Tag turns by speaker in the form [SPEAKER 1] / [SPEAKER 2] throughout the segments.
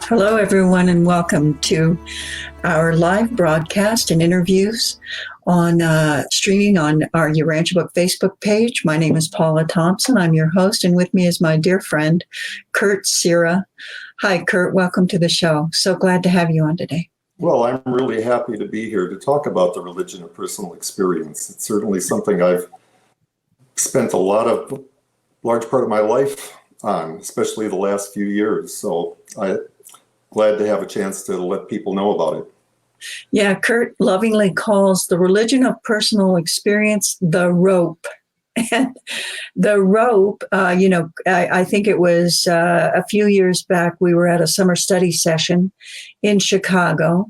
[SPEAKER 1] Hello, everyone, and welcome to our live broadcast and interviews on streaming on our Urantia Book Facebook page. My name is Paula Thompson. I'm your host, and with me is my dear friend, Cira. Hi, Kurt. Welcome to the show. So glad to have you on today.
[SPEAKER 2] Well, I'm really happy to be here to talk about the religion of personal experience. It's certainly something I've spent large part of my life on, especially the last few years. So I'm glad to have a chance to let people know about it.
[SPEAKER 1] Yeah, Kurt lovingly calls the religion of personal experience the rope. And the rope, I think it was a few years back, we were at a summer study session in Chicago,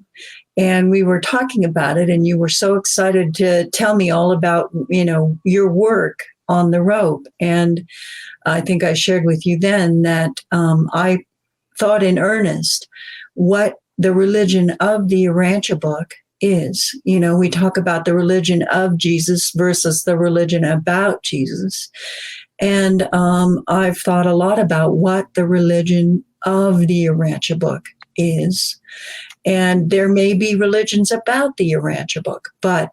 [SPEAKER 1] and we were talking about it, and you were so excited to tell me all about, your work on the rope. And I think I shared with you then that I thought in earnest what the religion of the Urantia book is. We talk about the religion of Jesus versus the religion about Jesus. And I've thought a lot about what the religion of the Urantia book is. And there may be religions about the Urantia book, but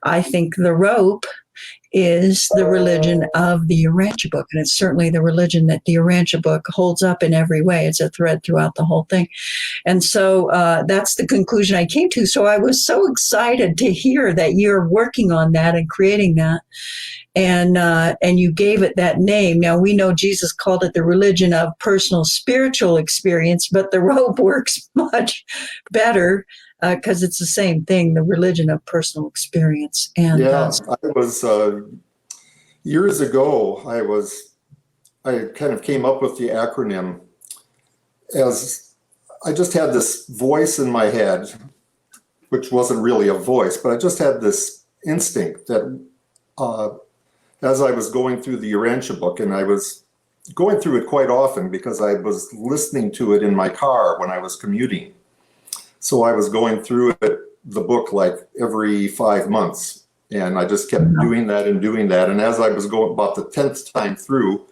[SPEAKER 1] I think the rope is the religion of the Urantia book. And it's certainly the religion that the Urantia book holds up in every way. It's a thread throughout the whole thing. And so that's the conclusion I came to. So I was so excited to hear that you're working on that and creating that. And you gave it that name. Now, we know Jesus called it the religion of personal spiritual experience, but the rope works much better because it's the same thing, the religion of personal experience. And
[SPEAKER 2] I was years ago. I kind of came up with the acronym as I just had this voice in my head, which wasn't really a voice, but I just had this instinct that as I was going through the Urantia book, and I was going through it quite often because I was listening to it in my car when I was commuting. So I was going through the book like every 5 months, and I just kept doing that. And as I was going about the 10th time through,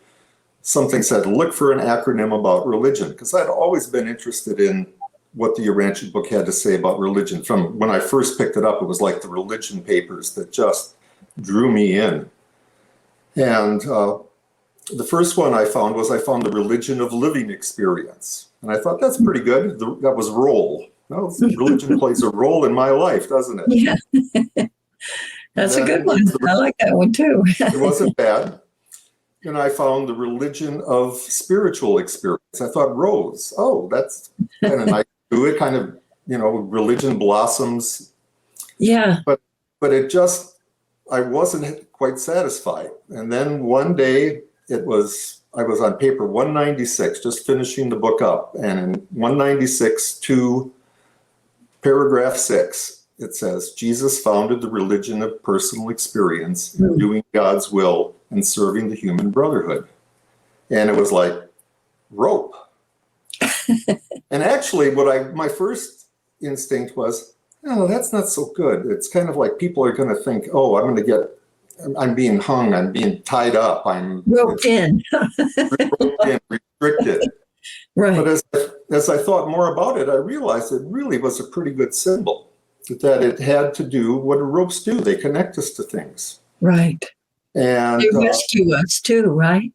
[SPEAKER 2] something said, look for an acronym about religion, because I'd always been interested in what the Urantia book had to say about religion. From when I first picked it up, it was like the religion papers that just drew me in. And the first one I found the religion of living experience. And I thought, that's pretty good. That was role. Well, religion plays a role in my life, doesn't it?
[SPEAKER 1] Yeah. That's a good one. I like that one too.
[SPEAKER 2] It wasn't bad. And I found the religion of spiritual experience. I thought, Rose, that's kind of nice. It kind of, religion blossoms.
[SPEAKER 1] Yeah.
[SPEAKER 2] But I wasn't quite satisfied. And then one day I was on paper 196, just finishing the book up. And in 196 to paragraph 6, it says, Jesus founded the religion of personal experience in doing God's will and serving the human brotherhood. And it was like, rope. And actually, my first instinct was, that's not so good. It's kind of like people are going to think, I'm being hung, I'm being tied up, I'm
[SPEAKER 1] roped in,
[SPEAKER 2] restricted.
[SPEAKER 1] Right.
[SPEAKER 2] But as I thought more about it, I realized it really was a pretty good symbol, that it had to do what ropes do. They connect us to things.
[SPEAKER 1] Right.
[SPEAKER 2] And
[SPEAKER 1] they rescue us too, right?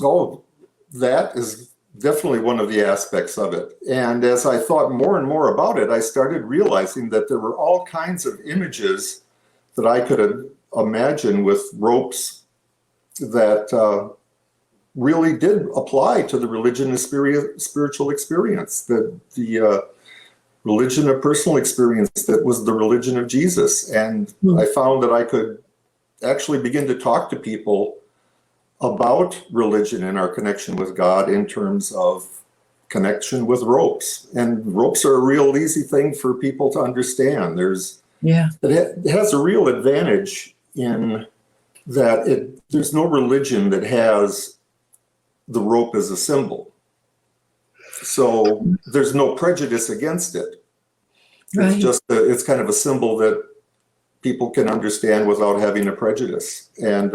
[SPEAKER 2] Oh, that is definitely one of the aspects of it. And as I thought more and more about it, I started realizing that there were all kinds of images that I could imagine with ropes that really did apply to the religion of spiritual experience, the religion of personal experience that was the religion of Jesus. And I found that I could actually begin to talk to people about religion and our connection with God in terms of connection with ropes. And ropes are a real easy thing for people to understand. It has a real advantage in that there's no religion that has the rope as a symbol. So there's no prejudice against it. Right. It's just it's kind of a symbol that people can understand without having a prejudice. And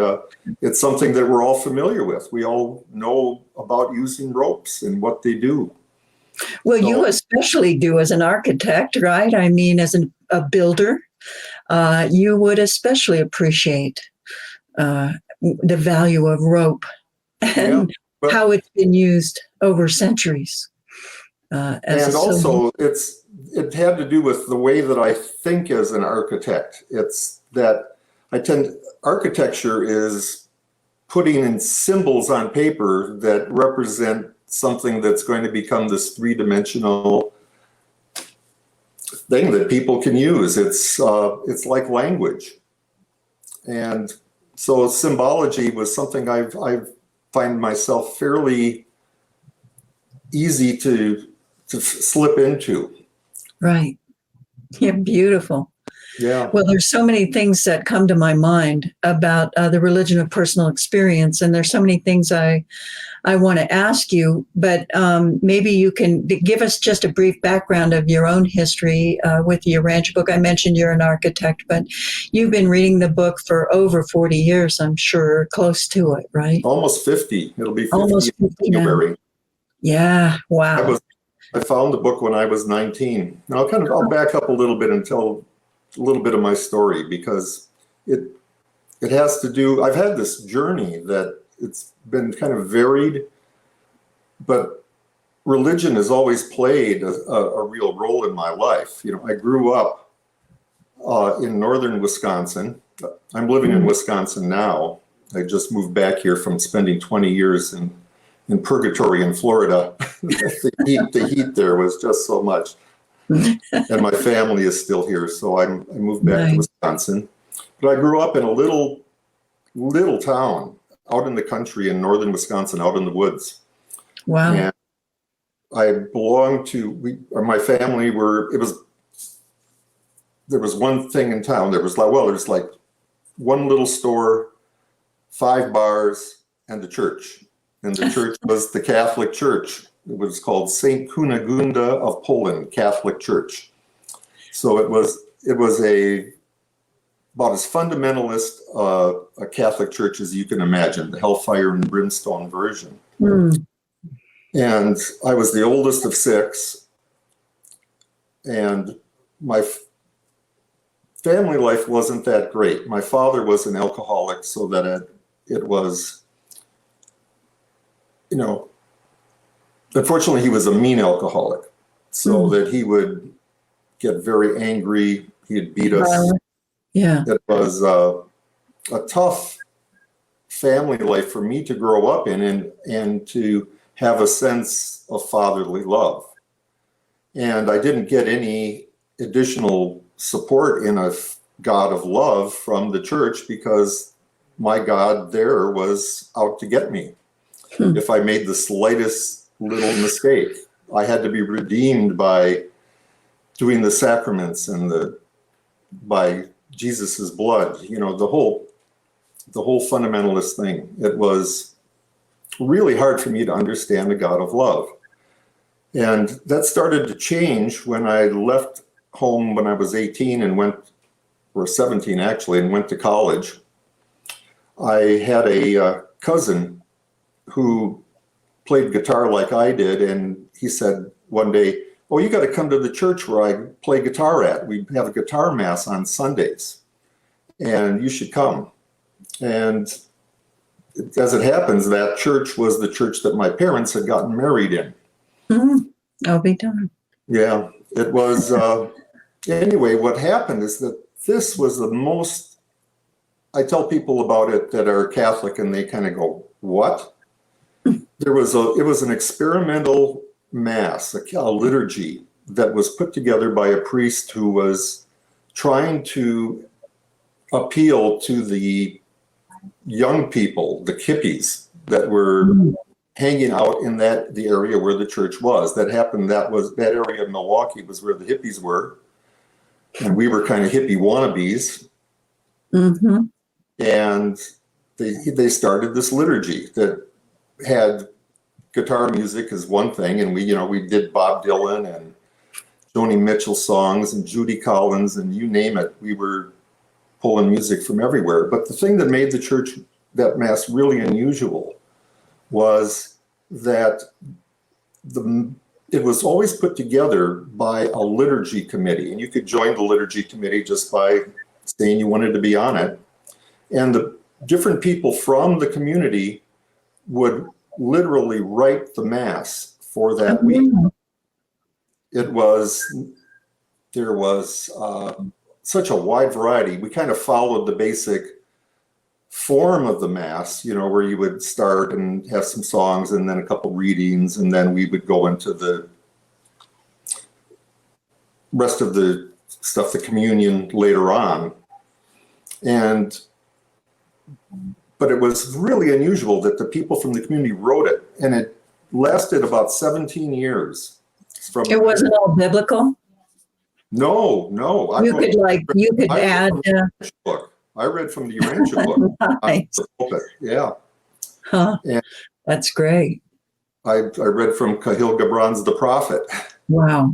[SPEAKER 2] it's something that we're all familiar with. We all know about using ropes and what they do.
[SPEAKER 1] Well,
[SPEAKER 2] So,
[SPEAKER 1] you especially do as an architect, right? I mean, as a builder, you would especially appreciate the value of rope
[SPEAKER 2] yeah,
[SPEAKER 1] and
[SPEAKER 2] but
[SPEAKER 1] how it's been used over centuries as a
[SPEAKER 2] and
[SPEAKER 1] symbol.
[SPEAKER 2] also it had to do with the way that I think as an architect. It's that architecture is putting in symbols on paper that represent something that's going to become this three-dimensional thing that people can use. It's like language, and so symbology was something I've find myself fairly easy to slip into.
[SPEAKER 1] Right. Yeah, beautiful.
[SPEAKER 2] Yeah.
[SPEAKER 1] Well, there's so many things that come to my mind about the religion of personal experience, and there's so many things I want to ask you, but maybe you can give us just a brief background of your own history with the Urantia book. I mentioned you're an architect, but you've been reading the book for over 40 years, I'm sure, close to it, right?
[SPEAKER 2] Almost 50. It'll be 50
[SPEAKER 1] Almost 50
[SPEAKER 2] in
[SPEAKER 1] now.
[SPEAKER 2] February.
[SPEAKER 1] Yeah, wow.
[SPEAKER 2] I found the book when I was 19. Now I'll back up a little bit and tell a little bit of my story, because it has to do, I've had this journey that it's been kind of varied, but religion has always played a real role in my life. You know, I grew up in northern Wisconsin. I'm living in Wisconsin now. I just moved back here from spending 20 years in purgatory in Florida. The heat there was just so much. And my family is still here, so I moved back to Wisconsin. But I grew up in a little town out in the country in northern Wisconsin, out in the woods.
[SPEAKER 1] Wow.
[SPEAKER 2] And I belonged to, my family there was one thing in town. There's like one little store, 5 bars, and the church. And the church was the Catholic Church. It was called St. Kunigunda of Poland Catholic Church. So it was about as fundamentalist a Catholic church as you can imagine, the hellfire and brimstone version. And I was the oldest of 6, and my family life wasn't that great. My father was an alcoholic, so that it was, you know, unfortunately he was a mean alcoholic, so that he would get very angry. He'd beat us.
[SPEAKER 1] Yeah.
[SPEAKER 2] It was a tough family life for me to grow up in and to have a sense of fatherly love. And I didn't get any additional support in a God of love from the church, because my God there was out to get me. If I made the slightest little mistake, I had to be redeemed by doing the sacraments and by Jesus's blood. You know, the whole fundamentalist thing. It was really hard for me to understand the God of love. And that started to change when I left home when I was 18 or 17 actually, and went to college. I had a cousin who played guitar like I did, and he said one day, "Oh, you got to come to the church where I play guitar at. We have a guitar mass on Sundays, and you should come." And as it happens, that church was the church that my parents had gotten married in.
[SPEAKER 1] I'll be done.
[SPEAKER 2] Yeah, it was. Anyway, what happened is that this was the most, I tell people about it that are Catholic and they kind of go, "What?" It was an experimental mass, a liturgy that was put together by a priest who was trying to appeal to the young people, the hippies that were hanging out in the area where the church was. That area of Milwaukee was where the hippies were, and we were kind of hippie wannabes. And they started this liturgy that had guitar music as one thing, and we did Bob Dylan and Joni Mitchell songs and Judy Collins and you name it. We were pulling music from everywhere. But the thing that made that mass really unusual was that the it was always put together by a liturgy committee, and you could join the liturgy committee just by saying you wanted to be on it. And the different people from the community would literally write the Mass for that week. There was such a wide variety. We kind of followed the basic form of the Mass, where you would start and have some songs and then a couple readings, and then we would go into the rest of the stuff, the communion later on. But it was really unusual that the people from the community wrote it, and it lasted about 17 years.
[SPEAKER 1] It wasn't all biblical?
[SPEAKER 2] No.
[SPEAKER 1] You could add.
[SPEAKER 2] I read from the Urantia book.
[SPEAKER 1] Nice.
[SPEAKER 2] Yeah.
[SPEAKER 1] Huh.
[SPEAKER 2] And
[SPEAKER 1] that's great.
[SPEAKER 2] I read from Cahill Gibran's The Prophet.
[SPEAKER 1] Wow.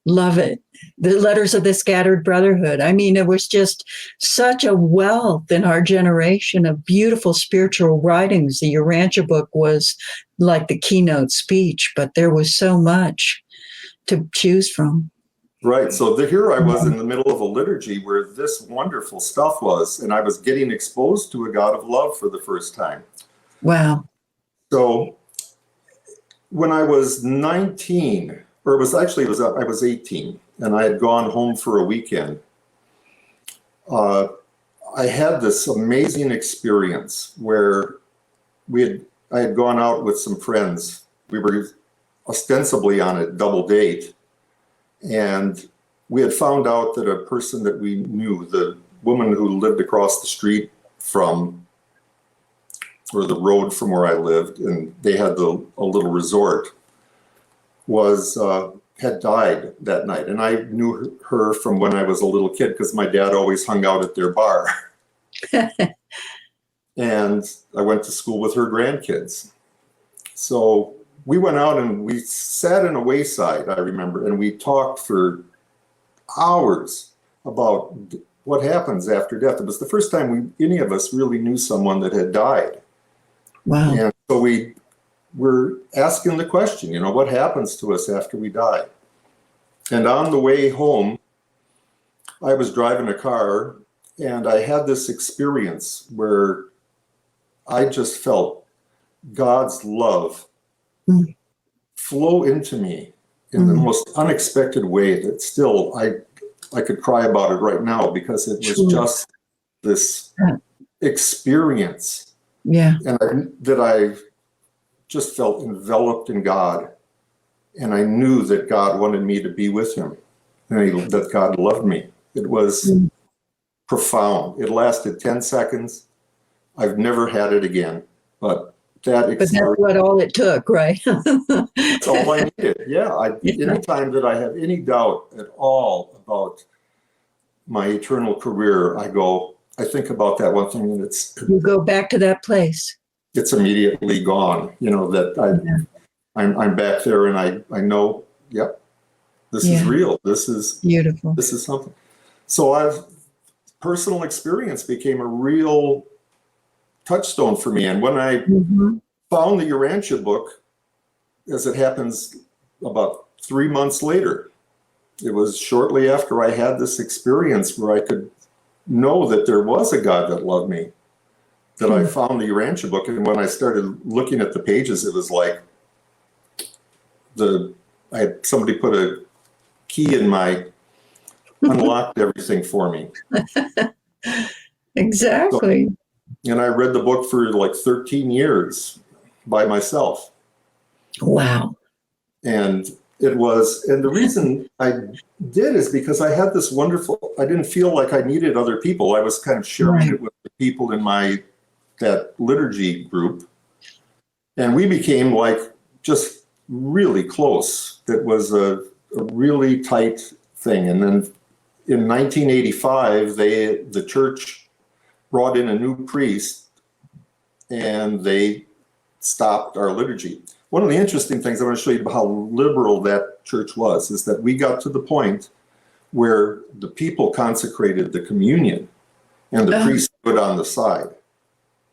[SPEAKER 1] Love it. The Letters of the Scattered Brotherhood. I mean, it was just such a wealth in our generation of beautiful spiritual writings. The Urantia book was like the keynote speech, but there was so much to choose from.
[SPEAKER 2] Right. So here I was in the middle of a liturgy where this wonderful stuff was, and I was getting exposed to a God of love for the first time.
[SPEAKER 1] Wow.
[SPEAKER 2] So when I was 19, or I was 18, and I had gone home for a weekend, I had this amazing experience where I had gone out with some friends. We were ostensibly on a double date. And we had found out that a person that we knew, the woman who lived across the street from, or the road from where I lived, and they had a little resort, had died that night. And I knew her from when I was a little kid because my dad always hung out at their bar. And I went to school with her grandkids. So we went out and we sat in a wayside, I remember, and we talked for hours about what happens after death. It was the first time any of us really knew someone that had died.
[SPEAKER 1] Wow.
[SPEAKER 2] And so we were asking the question, what happens to us after we die? And on the way home, I was driving a car and I had this experience where I just felt God's love flow into me in the most unexpected way that still I could cry about it right now because it was just this experience.
[SPEAKER 1] Yeah.
[SPEAKER 2] And I just felt enveloped in God. And I knew that God wanted me to be with him and that God loved me. It was profound. It lasted 10 seconds. I've never had it again, but that's what
[SPEAKER 1] all it took, right?
[SPEAKER 2] That's all I needed. Yeah. Anytime that I have any doubt at all about my eternal career, I think about that one thing, and
[SPEAKER 1] you go back to that place.
[SPEAKER 2] It's immediately gone. That I'm back there, and I know, yep, this is real. This is
[SPEAKER 1] beautiful.
[SPEAKER 2] This is something. So personal experience became a real touchstone for me. And when I found the Urantia book, as it happens about 3 months later, it was shortly after I had this experience where I could know that there was a God that loved me, that I found the Urantia book. And when I started looking at the pages, it was like somebody put a key in unlocked everything for me.
[SPEAKER 1] Exactly.
[SPEAKER 2] And I read the book for like 13 years by myself.
[SPEAKER 1] Wow.
[SPEAKER 2] And the reason I did is because I had this I didn't feel like I needed other people. I was kind of sharing it with the people in that liturgy group. And we became just really close. That was a really tight thing. And then in 1985, the church brought in a new priest and they stopped our liturgy. One of the interesting things I want to show you about how liberal that church was is that we got to the point where the people consecrated the communion and the priest stood on the side.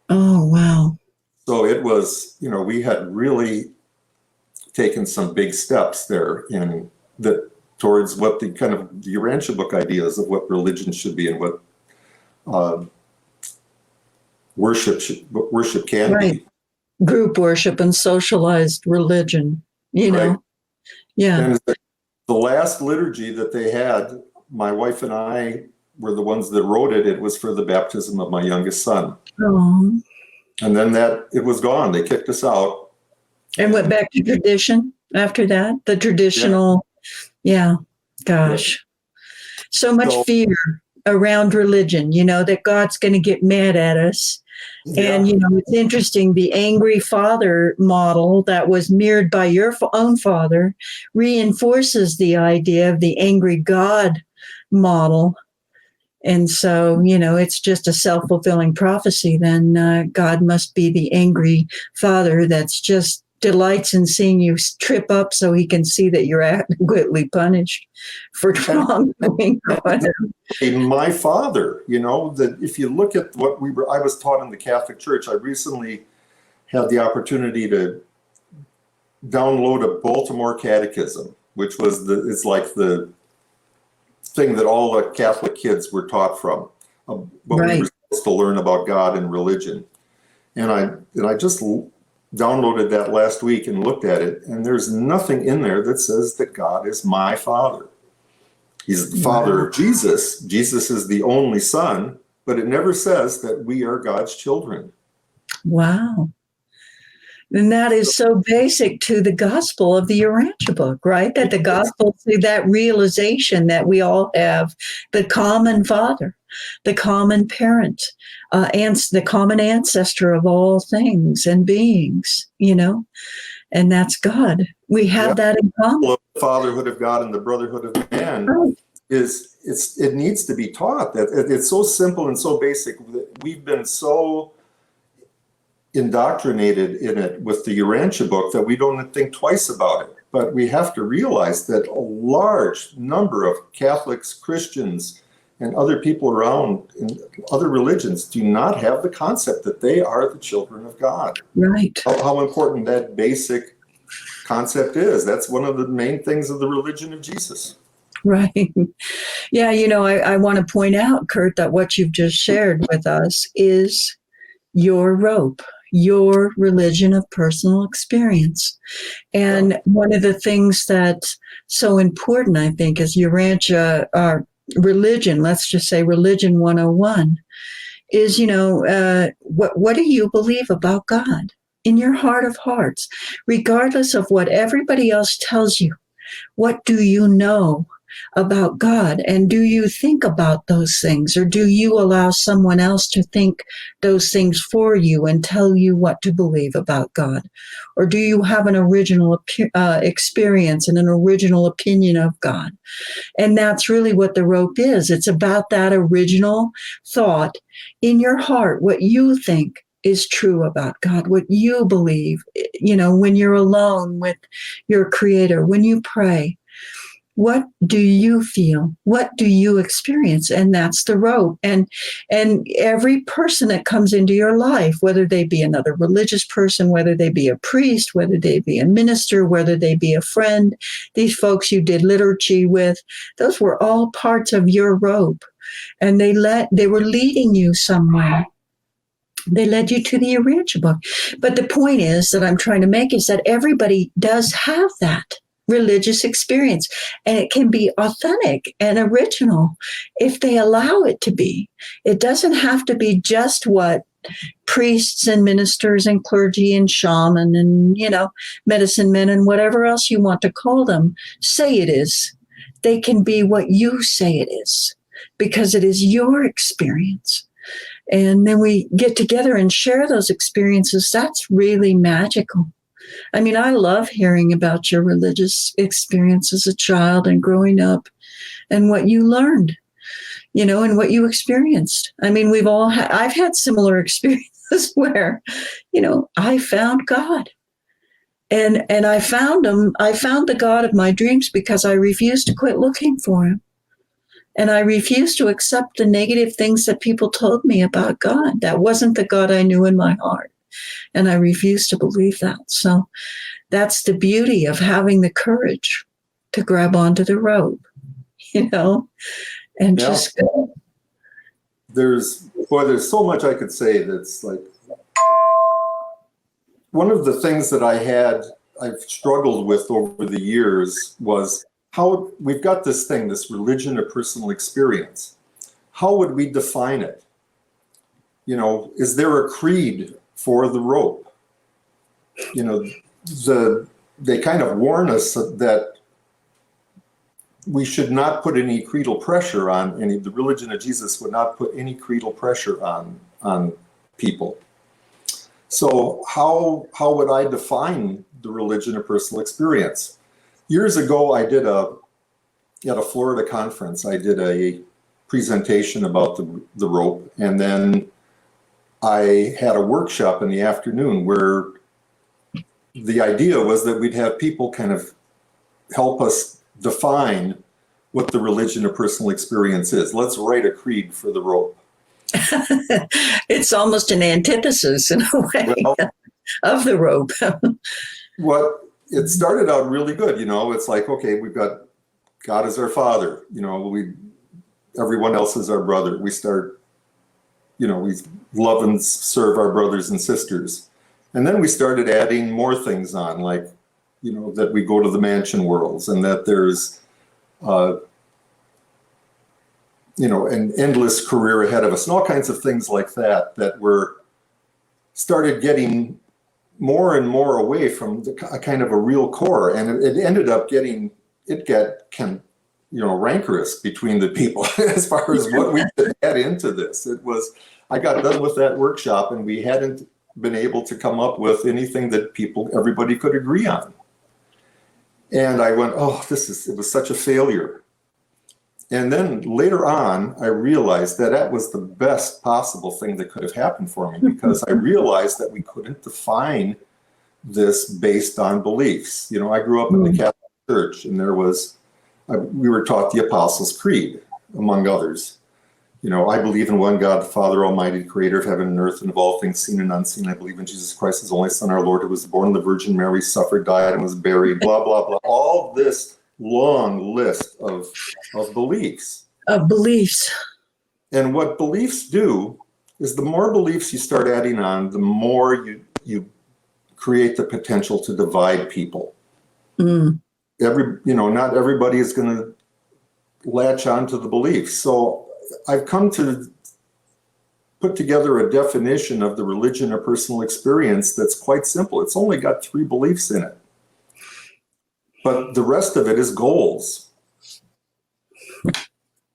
[SPEAKER 1] Oh, wow.
[SPEAKER 2] So it was, we had really taken some big steps there in that towards what the kind of the Urantia book ideas of what religion should be and what worship can be.
[SPEAKER 1] Group worship and socialized religion, you know.
[SPEAKER 2] Right.
[SPEAKER 1] Yeah.
[SPEAKER 2] And the last liturgy that they had, my wife and I were the ones that wrote it. It was for the baptism of my youngest son.
[SPEAKER 1] Oh.
[SPEAKER 2] And then it was gone. They kicked us out.
[SPEAKER 1] And went back to tradition after that? The traditional, yeah. Gosh. So much fear around religion, you know, that God's going to get mad at us. And, you know, it's interesting, the angry father model that was mirrored by your own father reinforces the idea of the angry God model. And so, you know, it's just a self-fulfilling prophecy. Then God must be the angry father that's just delights in seeing you trip up so he can see that you're adequately punished for wrongdoing.
[SPEAKER 2] My father, you know, that if you look at what I was taught in the Catholic Church. I recently had the opportunity to download a Baltimore Catechism, which was it's like the thing that all the Catholic kids were taught from, what we were supposed to learn about God and religion. And I just downloaded that last week and looked at it, and there's nothing in there that says that God is my father. He's the father of Jesus. Jesus is the only son, but it never says that we are God's children.
[SPEAKER 1] Wow. And that is so basic to the gospel of the Urantia book, right? That the gospel, that realization that we all have the common father, the common parent, and the common ancestor of all things and beings, you know, and that's God. We have that in common.
[SPEAKER 2] The fatherhood of God and the brotherhood of man it needs to be taught. That it's so simple and so basic. We've been so indoctrinated in it with the Urantia book that we don't think twice about it. But we have to realize that a large number of Catholics, Christians, and other people around in other religions do not have the concept that they are the children of God.
[SPEAKER 1] Right.
[SPEAKER 2] How important that basic concept is. That's one of the main things of the religion of Jesus.
[SPEAKER 1] Right. Yeah, you know, I want to point out, Kurt, that what you've just shared with us is your rope, your religion of personal experience. And one of the things that's so important, I think, is Urantia, religion, let's just say religion 101, is, you know, what do you believe about God in your heart of hearts, regardless of what everybody else tells you? What do you know about God? And do you think about those things, or do you allow someone else to think those things for you and tell you what to believe about God? Or do you have an original experience and an original opinion of God? And that's really what the rope is. It's about that original thought in your heart, what you think is true about God, what you believe, you know, when you're alone with your Creator, when you pray. What do you feel? What do you experience? And that's the rope. And every person that comes into your life, whether they be another religious person, whether they be a priest, whether they be a minister, whether they be a friend, these folks you did liturgy with, those were all parts of your rope. And they were leading you somewhere. They led you to the Urantia book. But the point is that I'm trying to make is that everybody does have that religious experience, and it can be authentic and original if they allow it to be. It doesn't have to be just what priests and ministers and clergy and shaman and, you know, medicine men and whatever else you want to call them say it is. They can be what you say it is, because it is your experience. And then we get together and share those experiences. That's really magical. I mean, I love hearing about your religious experience as a child and growing up and what you learned, you know, and what you experienced. I mean, I've had similar experiences where, you know, I found God and I found him. I found the God of my dreams because I refused to quit looking for him. And I refused to accept the negative things that people told me about God. That wasn't the God I knew in my heart. And I refuse to believe that. So that's the beauty of having the courage to grab onto the rope, and just go.
[SPEAKER 2] There's so much I could say that's like, one of the things that I've struggled with over the years was how we've got this religion of personal experience. How would we define it? Is there a creed for the rope? They kind of warn us that we should not put any creedal pressure on the religion of Jesus would not put any creedal pressure on people. So how would I define the religion of personal experience? Years ago, I did at a Florida conference, I did a presentation about the rope, and then I had a workshop in the afternoon where the idea was that we'd have people kind of help us define what the religion of personal experience is. Let's write a creed for the rope.
[SPEAKER 1] It's almost an antithesis in a way of the rope.
[SPEAKER 2] It started out really good. It's like, okay, we've got God as our father. Everyone else is our brother. We start, we love and serve our brothers and sisters. And then we started adding more things on, like, that we go to the mansion worlds and that there's, an endless career ahead of us and all kinds of things like that were started getting more and more away from a kind of a real core. And it ended up rancorous between the people as far as what we could add into this. I got done with that workshop and we hadn't been able to come up with anything that everybody could agree on. And I went, it was such a failure. And then later on, I realized that was the best possible thing that could have happened for me, because I realized that we couldn't define this based on beliefs. I grew up in the Catholic Church, and we were taught the Apostles' Creed, among others. I believe in one God, the Father Almighty, creator of heaven and earth, and of all things seen and unseen. I believe in Jesus Christ, his only Son, our Lord, who was born of the Virgin Mary, suffered, died, and was buried, blah, blah, blah. All this long list of beliefs.
[SPEAKER 1] Of beliefs.
[SPEAKER 2] And what beliefs do is the more beliefs you start adding on, the more you create the potential to divide people. Not everybody is going to latch onto the beliefs. So I've come to put together a definition of the religion of personal experience that's quite simple. It's only got 3 beliefs in it. But the rest of it is goals.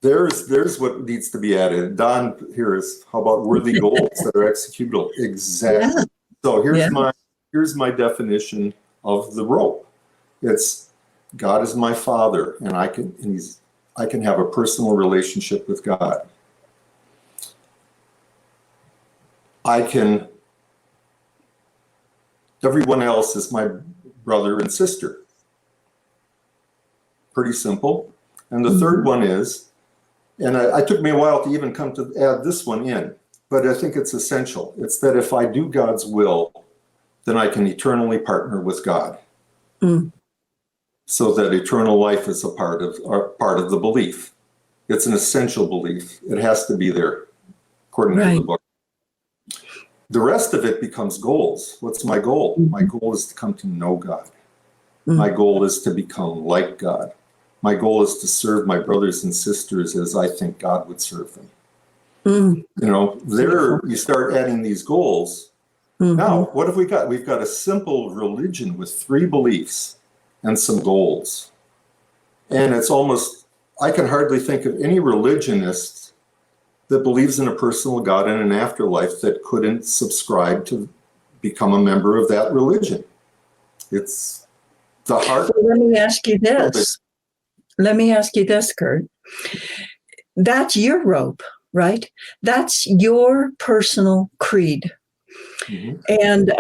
[SPEAKER 2] There's what needs to be added. Don here is, how about worthy goals that are executable? Exactly. Yeah. So here's my definition of the rope. It's God is my Father, and I can have a personal relationship with God. Everyone else is my brother and sister. Pretty simple. And the third one is, and it took me a while to even come to add this one in, but I think it's essential. It's that if I do God's will, then I can eternally partner with God. So that eternal life is a part of the belief. It's an essential belief. It has to be there, according to the book. The rest of it becomes goals. What's my goal? My goal is to come to know God. My goal is to become like God. My goal is to serve my brothers and sisters as I think God would serve them. You start adding these goals. Now, what have we got? We've got a simple religion with 3 beliefs and some goals. And it's almost, I can hardly think of any religionist that believes in a personal God and an afterlife that couldn't subscribe to become a member of that religion. It's the heart.
[SPEAKER 1] So let me ask you this, Kurt. That's your rope, right? That's your personal creed. And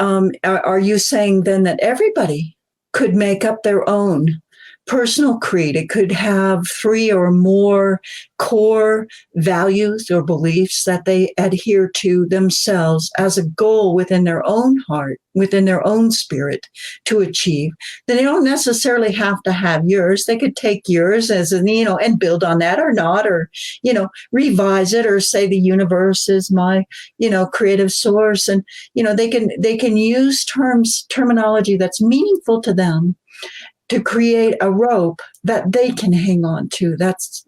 [SPEAKER 1] are you saying then that everybody could make up their own personal creed. It could have 3 or more core values or beliefs that they adhere to themselves as a goal within their own heart, within their own spirit to achieve. Then they don't necessarily have to have yours. They could take yours as an, and build on that or not, or, revise it or say the universe is my, creative source. And, they can use terminology that's meaningful to them to create a rope that they can hang on to. That's,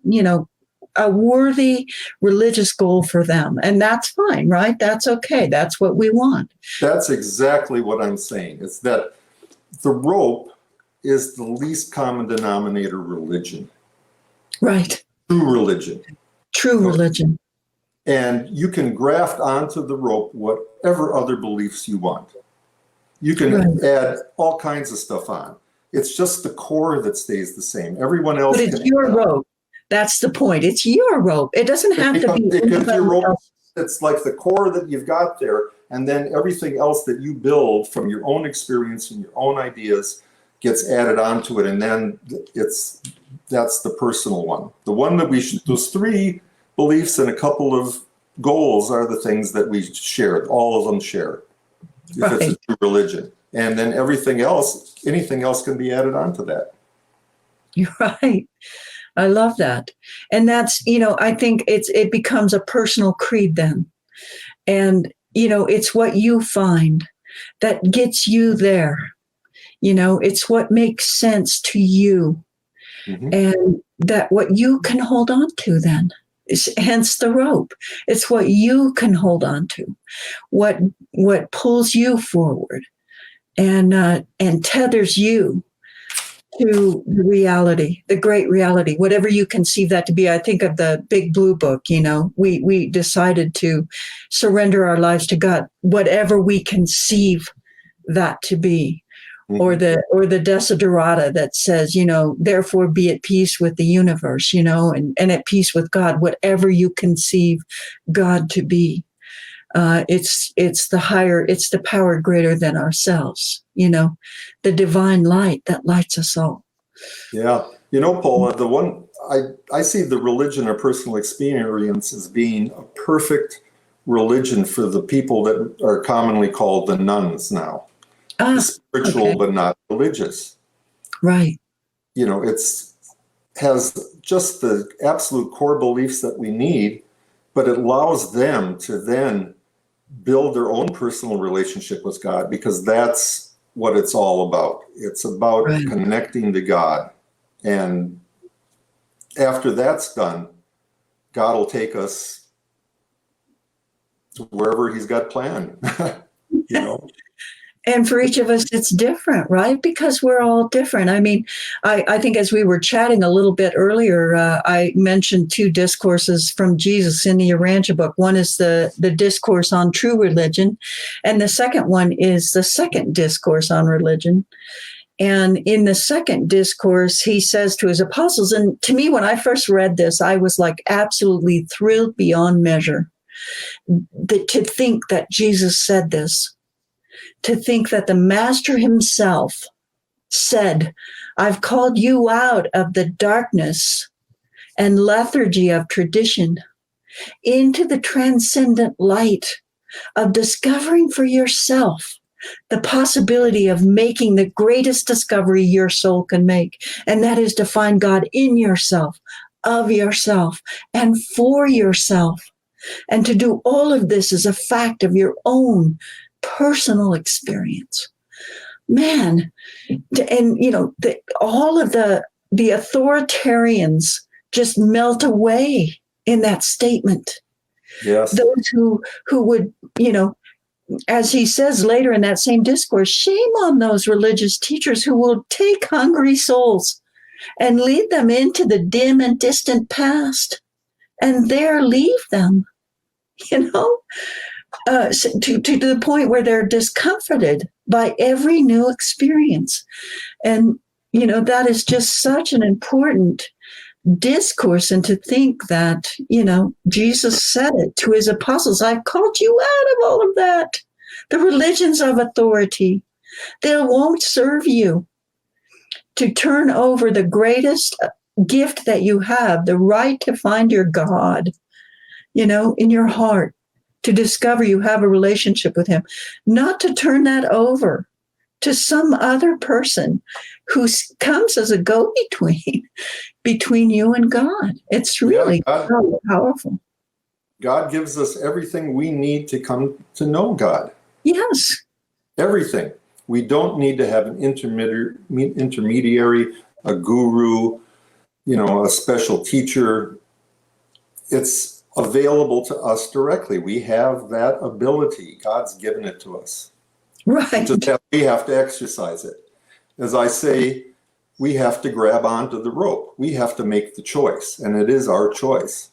[SPEAKER 1] a worthy religious goal for them. And that's fine, right? That's okay. That's what we want.
[SPEAKER 2] That's exactly what I'm saying. It's that the rope is the least common denominator religion.
[SPEAKER 1] Right.
[SPEAKER 2] True religion.
[SPEAKER 1] True religion.
[SPEAKER 2] And you can graft onto the rope whatever other beliefs you want. You can add all kinds of stuff on. It's just the core that stays the same. Everyone else.
[SPEAKER 1] But it's your rope. That's the point. It's your rope. It doesn't have to be.
[SPEAKER 2] Your rope. It's like the core that you've got there, and then everything else that you build from your own experience and your own ideas gets added onto it, and then that's the personal one. The one that those 3 beliefs and a couple of goals are the things that we share. All of them share. If it's a true religion. And then anything else can be added onto that.
[SPEAKER 1] You're right. I love that. And that's, I think it becomes a personal creed then. And, it's what you find that gets you there. It's what makes sense to you. Mm-hmm. And that what you can hold on to then. Hence the rope. It's what you can hold on to, what pulls you forward and tethers you to the reality, the great reality, whatever you conceive that to be. I think of the Big Blue Book. We decided to surrender our lives to God, whatever we conceive that to be. Or the Desiderata that says, therefore be at peace with the universe, and at peace with God, whatever you conceive God to be. It's the higher, it's the power greater than ourselves, the divine light that lights us all.
[SPEAKER 2] Yeah. Paula, the one I see the religion of personal experience as being a perfect religion for the people that are commonly called the nuns now. Spiritual, but not religious.
[SPEAKER 1] Right.
[SPEAKER 2] It's has just the absolute core beliefs that we need, but it allows them to then build their own personal relationship with God, because that's what it's all about. It's about connecting to God. And after that's done, God will take us to wherever he's got planned.
[SPEAKER 1] And for each of us, it's different, right? Because we're all different. I mean, I think as we were chatting a little bit earlier, I mentioned 2 discourses from Jesus in the Urantia book. One is the discourse on true religion, and the second one is the second discourse on religion. And in the second discourse, he says to his apostles, and to me, when I first read this, I was like absolutely thrilled beyond measure to think that Jesus said this. To think that the Master himself said, I've called you out of the darkness and lethargy of tradition into the transcendent light of discovering for yourself the possibility of making the greatest discovery your soul can make. And that is to find God in yourself, of yourself, and for yourself. And to do all of this as a fact of your own personal experience. Man, and all of the authoritarians just melt away in that statement.
[SPEAKER 2] Yes.
[SPEAKER 1] Those who would, as he says later in that same discourse, shame on those religious teachers who will take hungry souls and lead them into the dim and distant past and there leave them, to the point where they're discomforted by every new experience. And, that is just such an important discourse. And to think that, Jesus said it to his apostles, I've called you out of all of that. The religions of authority, they won't serve you. to turn over the greatest gift that you have, the right to find your God, in your heart, to discover you have a relationship with him, not to turn that over to some other person who comes as a go-between between you and God. It's really so powerful.
[SPEAKER 2] God gives us everything we need to come to know God.
[SPEAKER 1] Yes.
[SPEAKER 2] Everything. We don't need to have an intermediary, a guru, a special teacher. It's available to us directly. We have that ability. God's given it to us.
[SPEAKER 1] Right.
[SPEAKER 2] We have to exercise it. As I say, we have to grab onto the rope. We have to make the choice, and it is our choice.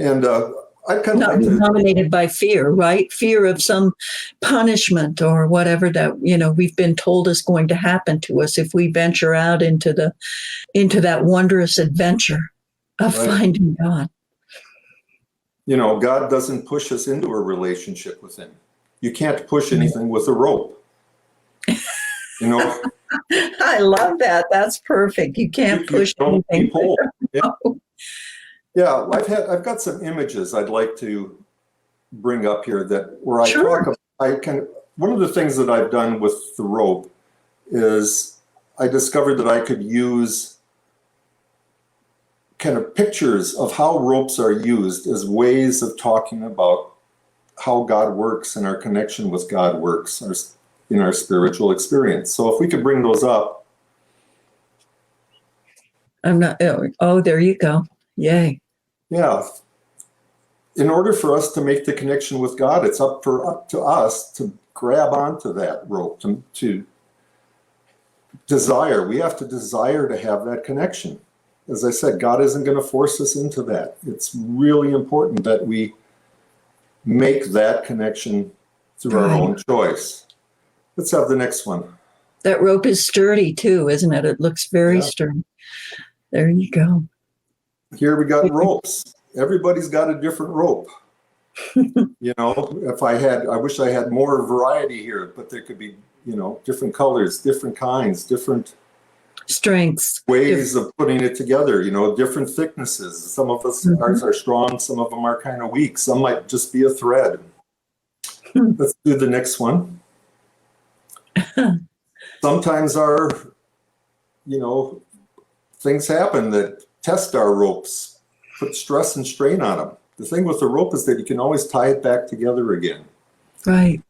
[SPEAKER 2] And I kind of
[SPEAKER 1] not be dominated by fear, right? Fear of some punishment or whatever that we've been told is going to happen to us if we venture out into that wondrous adventure of finding God.
[SPEAKER 2] God doesn't push us into a relationship with him. You can't push anything with a rope.
[SPEAKER 1] I love that. That's perfect. You can't push anything.
[SPEAKER 2] Yeah, I've got some images I'd like to bring up here where I talk about, one of the things that I've done with the rope is I discovered that I could use kind of pictures of how ropes are used as ways of talking about how God works and our connection with God works in our spiritual experience. So if we could bring those up.
[SPEAKER 1] There you go. Yay.
[SPEAKER 2] Yeah. In order for us to make the connection with God, it's up to us to grab onto that rope, to desire. We have to desire to have that connection. As I said, God isn't going to force us into that. It's really important that we make that connection through our own choice. Let's have the next one.
[SPEAKER 1] That rope is sturdy too, isn't it? It looks very sturdy. There you go.
[SPEAKER 2] Here we got ropes. Everybody's got a different rope. I wish I had more variety here, but there could be, different colors, different kinds, different
[SPEAKER 1] strengths,
[SPEAKER 2] ways of putting it together, different thicknesses. Some of ours are strong, some of them are kind of weak. Some might just be a thread. Let's do the next one. Sometimes things happen that test our ropes, put stress and strain on them. The thing with the rope is that you can always tie it back together again.
[SPEAKER 1] Right.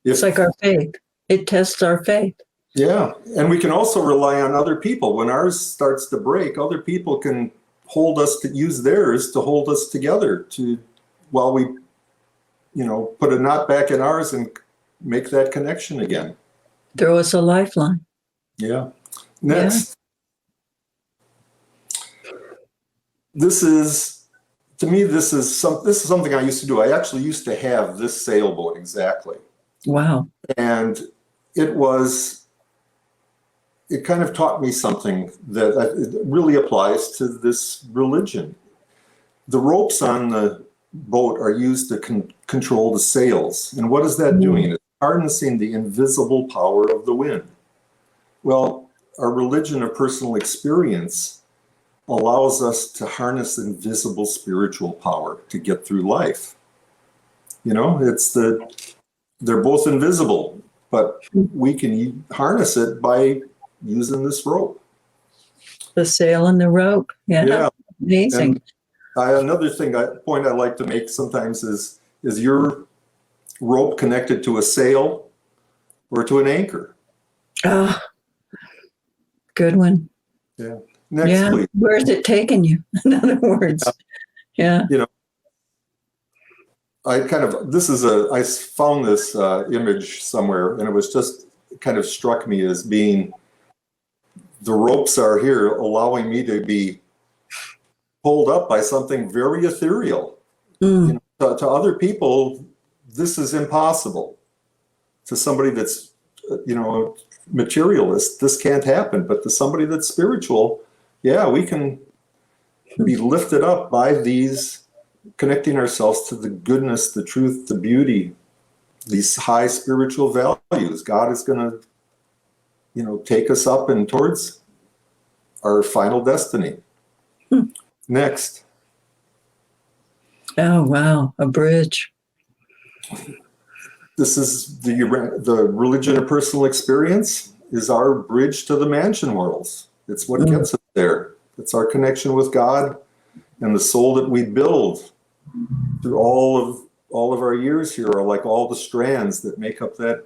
[SPEAKER 1] It's like our faith. It tests our faith.
[SPEAKER 2] Yeah. And we can also rely on other people. When ours starts to break, other people can use theirs to hold us together while we, put a knot back in ours and make that connection again.
[SPEAKER 1] Throw us a lifeline.
[SPEAKER 2] Yeah. Next. This is something I used to do. I actually used to have this sailboat exactly.
[SPEAKER 1] Wow.
[SPEAKER 2] And it kind of taught me something that really applies to this religion. The ropes on the boat are used to control the sails. And what is that doing? It's harnessing the invisible power of the wind. Well, our religion of personal experience allows us to harness invisible spiritual power to get through life. They're both invisible, but we can harness it by using this rope.
[SPEAKER 1] The sail and the rope. Yeah. Amazing.
[SPEAKER 2] And another point I like to make sometimes is your rope connected to a sail or to an anchor?
[SPEAKER 1] Good one.
[SPEAKER 2] Yeah. Next, please.
[SPEAKER 1] Where's it taking you? In other words. Yeah.
[SPEAKER 2] I found this image somewhere, and it was just kind of struck me as being, the ropes are here allowing me to be pulled up by something very ethereal. To other people, this is impossible. To somebody that's, materialist, this can't happen. But to somebody that's spiritual, we can be lifted up by these, connecting ourselves to the goodness, the truth, the beauty, these high spiritual values. God is going to take us up and towards our final destiny. Next.
[SPEAKER 1] Oh, wow. A bridge.
[SPEAKER 2] This is the religion of personal experience is our bridge to the mansion worlds. It's what gets us there. It's our connection with God and the soul that we build through all of our years here are like all the strands that make up that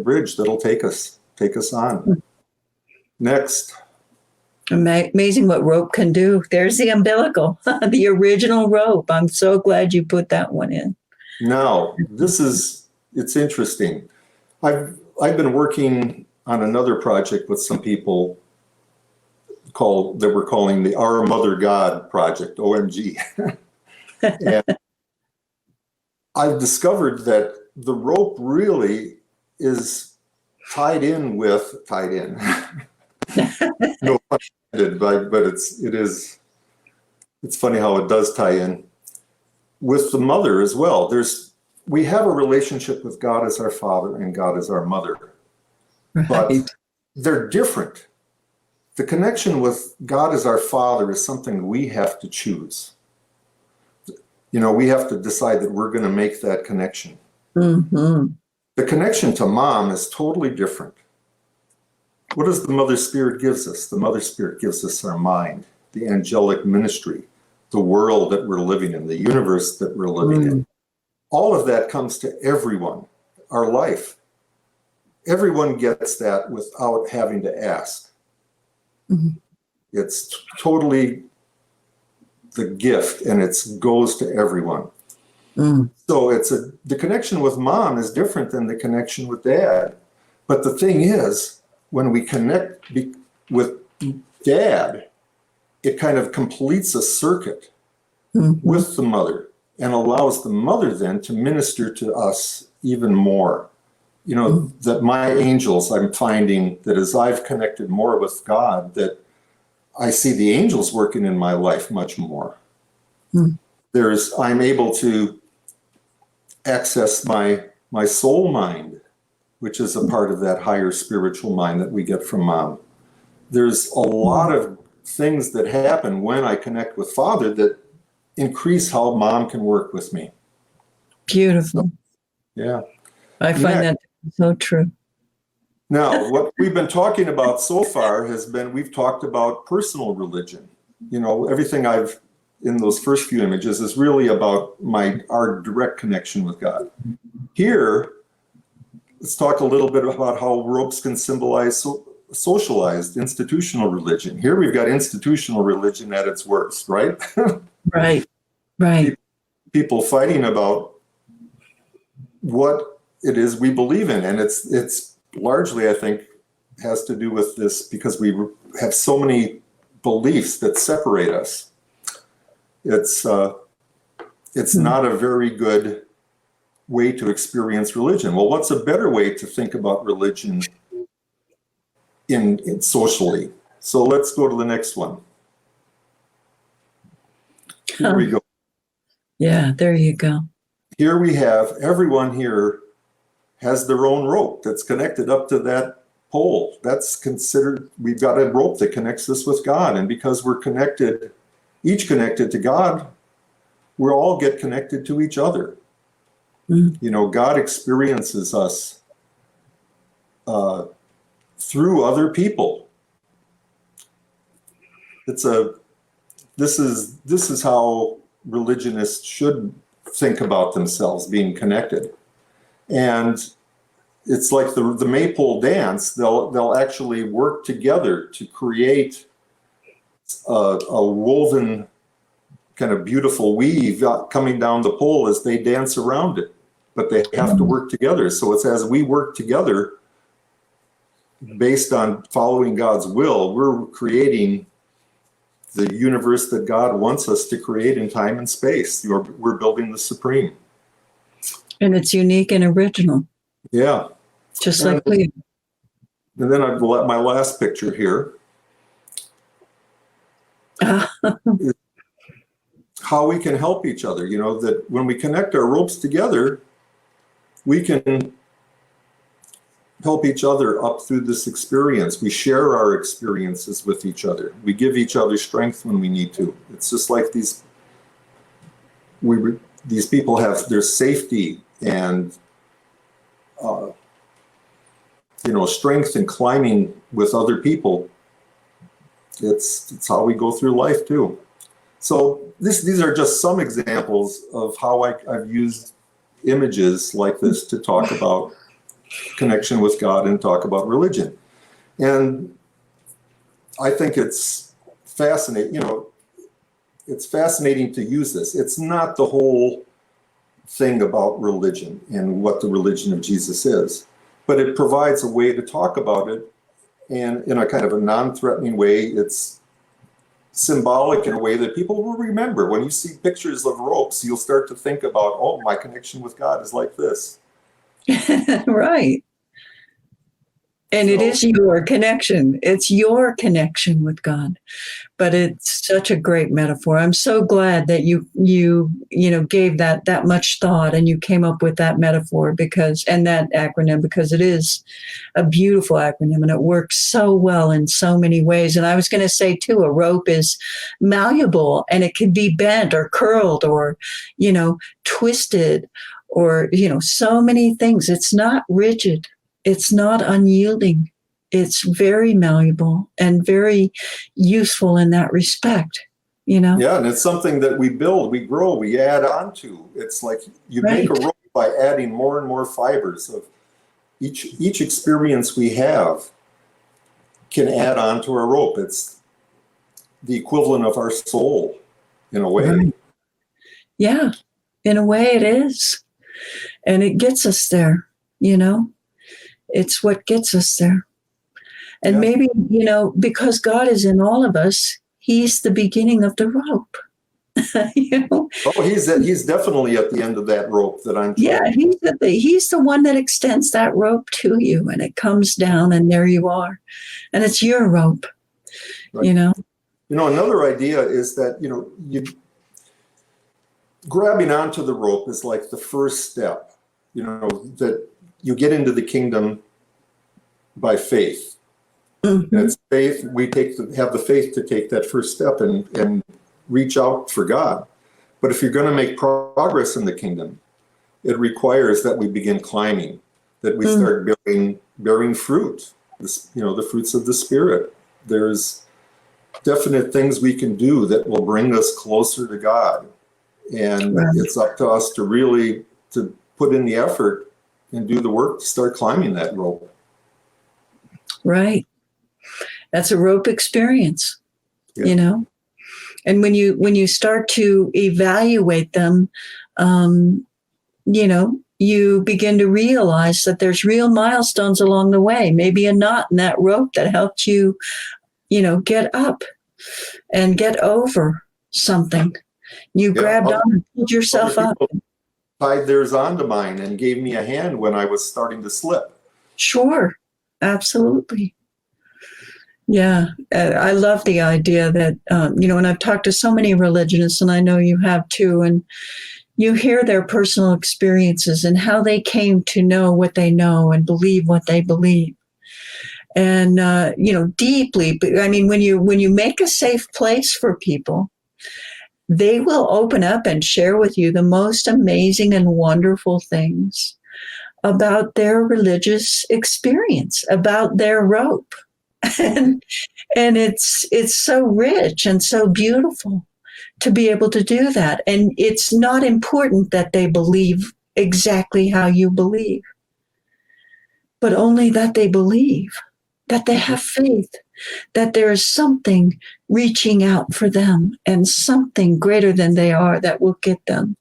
[SPEAKER 2] bridge that'll take us on. Next.
[SPEAKER 1] Amazing what rope can do. There's the umbilical, the original rope. I'm so glad you put that one in.
[SPEAKER 2] Now, it's interesting. I've been working on another project with some people that we're calling the Our Mother God Project, OMG. And I've discovered that the rope really is tied in. No pun intended, but it's funny how it does tie in with the mother as well. We have a relationship with God as our father and God as our mother,
[SPEAKER 1] Right.
[SPEAKER 2] but they're different. The connection with God as our father is something we have to choose. We have to decide that we're going to make that connection.
[SPEAKER 1] Mm-hmm.
[SPEAKER 2] The connection to mom is totally different. What does the Mother Spirit gives us? The Mother Spirit gives us our mind, the angelic ministry, the world that we're living in, the universe that we're living in. All of that comes to everyone, our life. Everyone gets that without having to ask. Mm-hmm. It's totally the gift, and it goes to everyone. So the connection with mom is different than the connection with dad. But the thing is, when we connect with dad, it kind of completes a circuit with the mother and allows the mother then to minister to us even more. That my angels, I'm finding that as I've connected more with God, that I see the angels working in my life much more. I'm able to access my soul mind, which is a part of that higher spiritual mind that we get from mom. There's a lot of things that happen when I connect with father that increase how mom can work with me.
[SPEAKER 1] Beautiful.
[SPEAKER 2] Yeah.
[SPEAKER 1] I find that so true.
[SPEAKER 2] Now, what we've been talking about so far we've talked about personal religion. Everything in those first few images is really about our direct connection with God. Here, let's talk a little bit about how ropes can symbolize socialized institutional religion. Here we've got institutional religion at its worst, right? Right. People fighting about what it is we believe in. And it's largely, I think, has to do with this because we have so many beliefs that separate us. It's not a very good way to experience religion. Well, what's a better way to think about religion in socially? So let's go to the next one. Here we go.
[SPEAKER 1] Yeah, there you go.
[SPEAKER 2] Here we have everyone here has their own rope that's connected up to that pole. That's considered, we've got a rope that connects us with God. And because we're connected, each connected to God, we all get connected to each other. God experiences us through other people. This is how religionists should think about themselves, being connected. And it's like the maypole dance. They'll actually work together to create a woven kind of beautiful weave coming down the pole as they dance around it. But they have to work together. So it's as we work together based on following God's will, we're creating the universe that God wants us to create in time and space. We're building the supreme.
[SPEAKER 1] And it's unique and original.
[SPEAKER 2] Yeah.
[SPEAKER 1] Just like we.
[SPEAKER 2] And then I've let my last picture here. How we can help each other. That when we connect our ropes together, we can help each other up through this experience. We share our experiences with each other. We give each other strength when we need to. It's just like these people have their safety and strength in climbing with other people. It's how we go through life too. So these are just some examples of how I've used images like this to talk about connection with God and talk about religion. And I think it's fascinating, it's fascinating to use this. It's not the whole thing about religion and what the religion of Jesus is, but it provides a way to talk about it, and in a kind of a non-threatening way. It's symbolic in a way that people will remember. When you see pictures of ropes, you'll start to think about, oh, my connection with God is like this.
[SPEAKER 1] Right. And it is your connection. It's your connection with God. But it's such a great metaphor. I'm so glad that you gave that much thought and you came up with that metaphor and that acronym, because it is a beautiful acronym and it works so well in so many ways. And I was going to say too, a rope is malleable and it can be bent or curled or, twisted or, so many things. It's not rigid. It's not unyielding. It's very malleable and very useful in that respect,
[SPEAKER 2] Yeah, and it's something that we build, we grow, we add on to. It's like you make a rope by adding more and more fibers of each experience we have can add on to our rope. It's the equivalent of our soul in a way.
[SPEAKER 1] Right. Yeah, in a way it is. And it gets us there, It's what gets us there. And maybe, because God is in all of us, he's the beginning of the rope.
[SPEAKER 2] Oh, he's definitely at the end of that rope that I'm.
[SPEAKER 1] Yeah, he's the one that extends that rope to you, and it comes down, and there you are, and it's your rope.
[SPEAKER 2] Right. Another idea is that you grabbing onto the rope is like the first step. That you get into the kingdom by faith. Mm-hmm. And it's faith. We have the faith to take that first step and reach out for God. But if you're going to make progress in the kingdom, it requires that we begin climbing, that we start bearing fruit, the fruits of the Spirit. There's definite things we can do that will bring us closer to God. And it's up to us to really to put in the effort and do the work to start climbing that rope.
[SPEAKER 1] Right. That's a rope experience, And when you start to evaluate them, you begin to realize that there's real milestones along the way, maybe a knot in that rope that helped you, get up and get over something. You grabbed on and pulled yourself up.
[SPEAKER 2] Tied theirs onto mine and gave me a hand when I was starting to slip.
[SPEAKER 1] Sure. Absolutely. Yeah. I love the idea that, and I've talked to so many religionists, and I know you have too, and you hear their personal experiences and how they came to know what they know and believe what they believe. And, deeply, I mean, when you make a safe place for people, they will open up and share with you the most amazing and wonderful things about their religious experience, about their rope. And it's so rich and so beautiful to be able to do that. And it's not important that they believe exactly how you believe, but only that they believe, that they have faith, that there is something reaching out for them and something greater than they are that will get them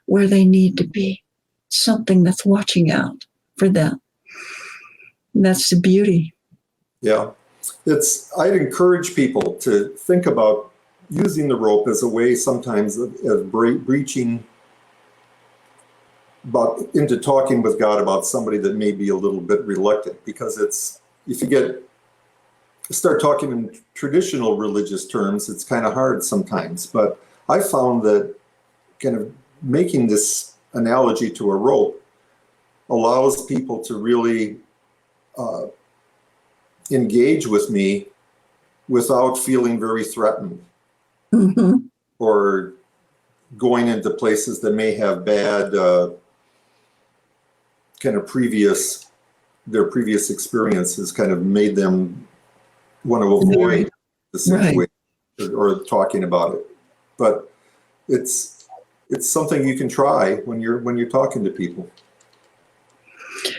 [SPEAKER 1] where they need to be, something that's watching out for them. And that's the beauty.
[SPEAKER 2] Yeah. I'd encourage people to think about using the rope as a way sometimes of breaching into talking with God about somebody that may be a little bit reluctant, because if you start talking in traditional religious terms, it's kind of hard sometimes. But I found that kind of making this analogy to a rope allows people to really engage with me without feeling very threatened
[SPEAKER 1] Mm-hmm.
[SPEAKER 2] or going into places that may have bad kind of their previous experiences kind of made them want to avoid the situation or talking about it. But it's something you can try when you're talking to people.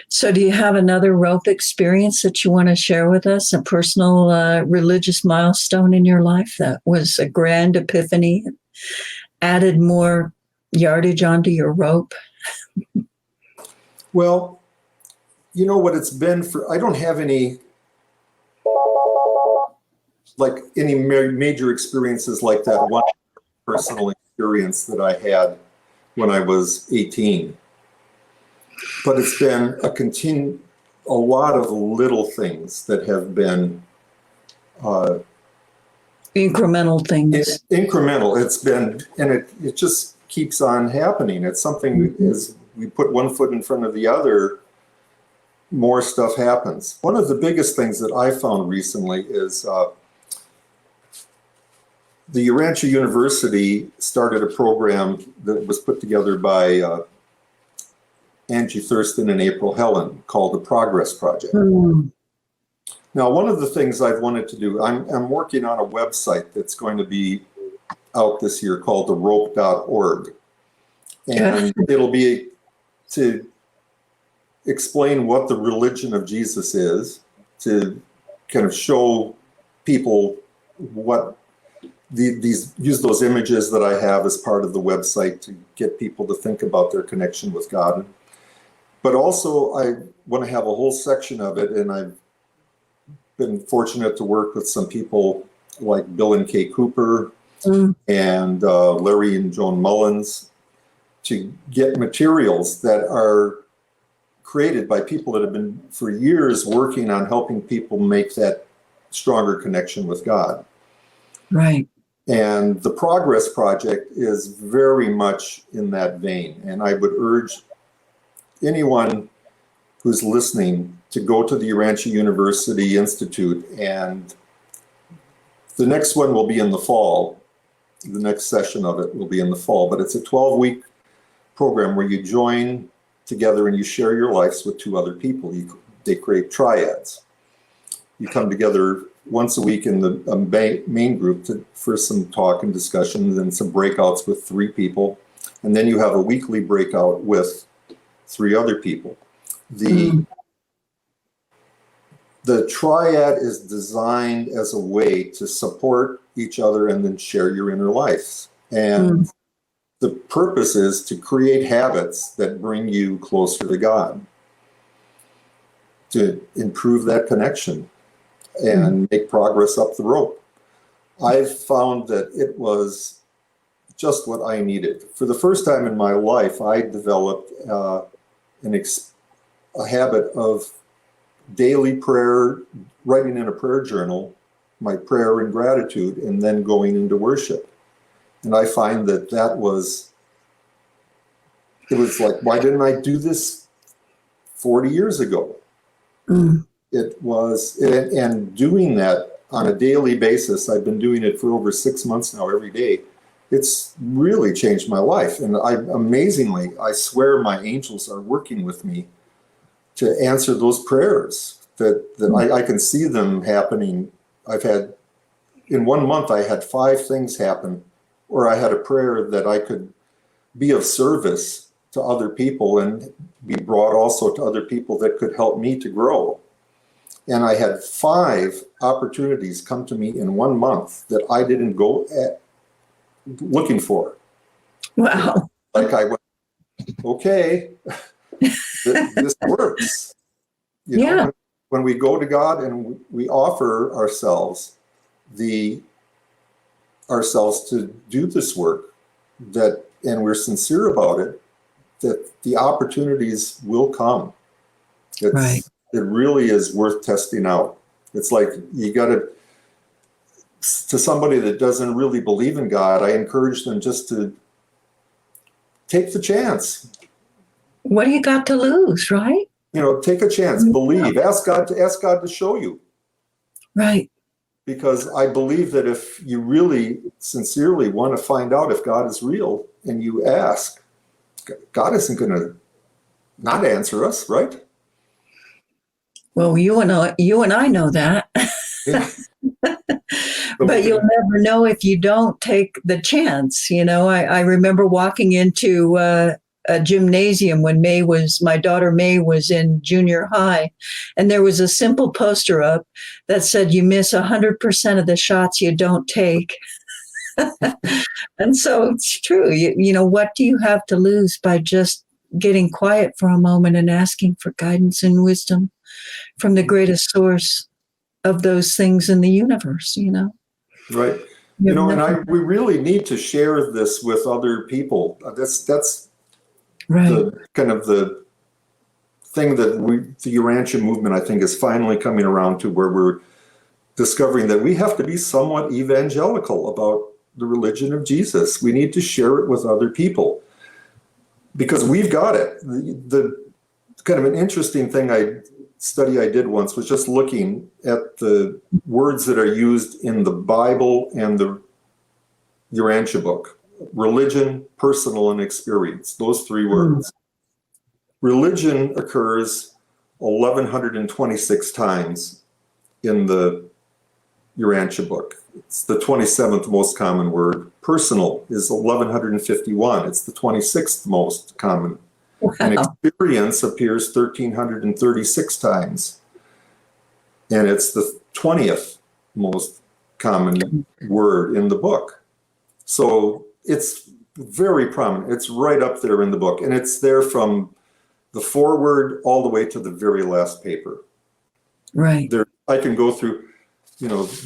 [SPEAKER 1] So do you have another rope experience that you want to share with us, a personal religious milestone in your life that was a grand epiphany, added more yardage onto your rope?
[SPEAKER 2] Well, you know what it's been I don't have any major experiences like that one personal experience that I had when I was 18. But it's been a lot of little things that have been
[SPEAKER 1] Incremental things.
[SPEAKER 2] Incremental. It's been, and it just keeps on happening. It's something as we put one foot in front of the other, more stuff happens. One of the biggest things that I found recently is the Urantia University started a program that was put together by Angie Thurston and April Helen called the Progress Project.
[SPEAKER 1] Mm.
[SPEAKER 2] Now, one of the things I've wanted to do, I'm working on a website that's going to be out this year called therope.org. And it'll be to explain what the religion of Jesus is, to kind of show people what use those images that I have as part of the website to get people to think about their connection with God. But also I want to have a whole section of it, and I've been fortunate to work with some people like Bill and Kay Cooper and Larry and Joan Mullins to get materials that are created by people that have been for years working on helping people make that stronger connection with God.
[SPEAKER 1] Right.
[SPEAKER 2] And the Progress Project is very much in that vein. And I would urge anyone who's listening to go to the Urantia University Institute, and the next one will be in the fall. The next session of it will be in the fall, but it's a 12-week program where you join together and you share your lives with two other people. They create triads. You come together once a week in the main group for some talk and discussions and some breakouts with 3 people. And then you have a weekly breakout with 3 other people. The triad is designed as a way to support each other and then share your inner life. And the purpose is to create habits that bring you closer to God, to improve that connection and make progress up the rope. I've found that it was just what I needed. For the first time in my life, I developed a habit of daily prayer, writing in a prayer journal, my prayer and gratitude, and then going into worship. And I find that it was like, why didn't I do this 40 years ago? It was, and doing that on a daily basis, I've been doing it for over 6 months now, every day. It's really changed my life. And amazingly, I swear my angels are working with me to answer those prayers, that I can see them happening. In 1 month, I had 5 things happen, or I had a prayer that I could be of service to other people and be brought also to other people that could help me to grow. And I had 5 opportunities come to me in 1 month that I didn't go looking for.
[SPEAKER 1] Wow.
[SPEAKER 2] Like I went, okay, this works. You know, when we go to God and we offer ourselves to do this work, and we're sincere about it, that the opportunities will come. It really is worth testing out. It's like you got to somebody that doesn't really believe in God, I encourage them just to take the chance.
[SPEAKER 1] What do you got to lose, right?
[SPEAKER 2] take a chance, believe, ask God to show you.
[SPEAKER 1] Right.
[SPEAKER 2] Because I believe that if you really sincerely want to find out if God is real and you ask, God isn't going to not answer us, right?
[SPEAKER 1] Well, you and I know that.
[SPEAKER 2] Yeah.
[SPEAKER 1] But you'll never know if you don't take the chance. I remember walking into a gymnasium when my daughter May was in junior high, and there was a simple poster up that said, "You miss 100% of the shots you don't take." And so it's true. What do you have to lose by just getting quiet for a moment and asking for guidance and wisdom from the greatest source of those things in the universe,
[SPEAKER 2] Right. We really need to share this with other people. That's
[SPEAKER 1] right.
[SPEAKER 2] The kind of the thing that the Urantia movement, I think, is finally coming around to, where we're discovering that we have to be somewhat evangelical about the religion of Jesus. We need to share it with other people because we've got it. The kind of an interesting study I did once was just looking at the words that are used in the Bible and the Urantia book: religion, personal, and experience. Those three words. Religion occurs 1,126 times in the Urantia book. It's the 27th most common word. Personal is 1,151. It's the 26th most common.
[SPEAKER 1] Wow.
[SPEAKER 2] And experience appears 1,336 times. And it's the 20th most common word in the book. So it's very prominent. It's right up there in the book. And it's there from the foreword all the way to the very last paper.
[SPEAKER 1] Right.
[SPEAKER 2] I can go through,